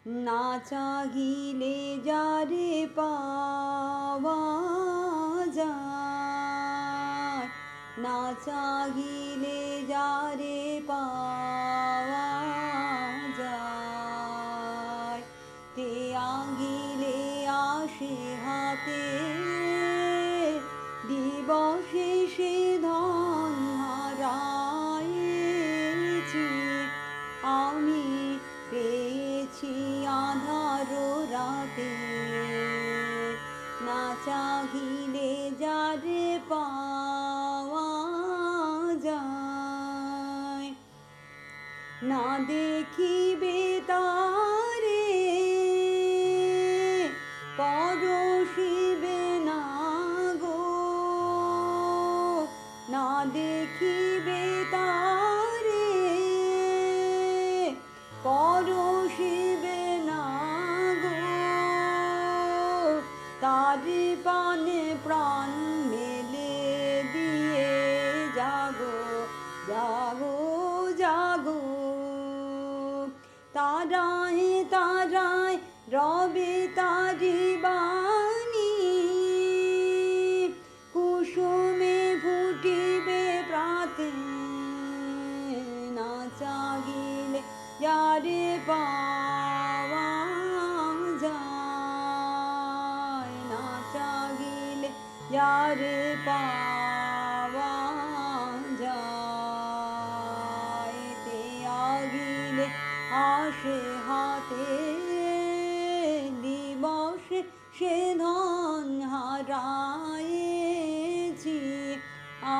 না চাহিলে যারে পাওয়া যায়, না চাহিলে যারে পাওয়া যায়, তে আঙ্গিলে আসে হাতে দিবসে সে ধন হারায়েছি আমি, পেয়েছি আঁধার রাতে। না চাহিলে যারে পাওয়া যায়, না দেখিবে তারে পরশিবে না গো, না দেখিবে তারে পরশিবে না গো, তারি পানে প্রাণ মেলে দিয়ে জাগো জাগো জাগো। তারায় তারায় রবে তারি বাণী, কুসুমে ফুটিবে প্রাতে। না চাহিলে যারে পাওয়া যায়, না চাহিলে যারে পাওয়া যায়, তে আগিলে আসে হাতে দিবসে সে ধন হারায়েছি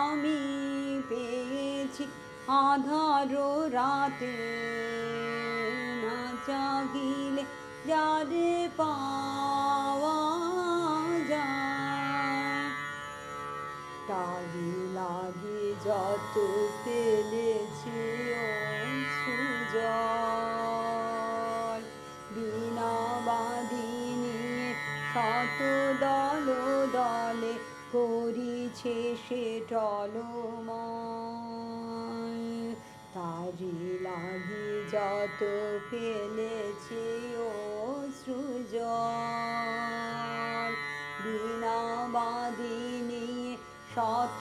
আমি, পেয়েছি আঁধার রাতে। না চাহিলে যারে পাওয়া যায়, তারি লাগে যত ফেলেছি অশ্রুজল, বিনা বাঁধিনি শত দল দলে করিছে সে টলমল। তারি লাগি যত ফেলেছি অশ্রুজল, বিনা বাঁধিনি শত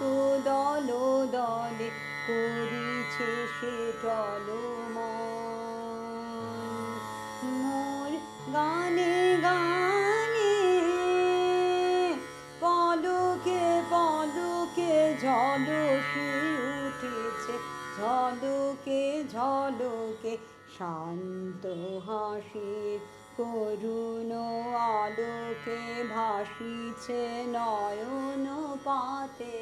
দল দলে করিছে সে টলমল। মোর গানে গানে পলকে পলকে ঝলসে উঠেছে, ঝলকে ঝলকে শান্ত হাসির করুণ আলোকে ভাসিছে নয়ন পাতে।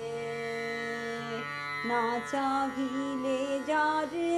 না চাহিলে যারে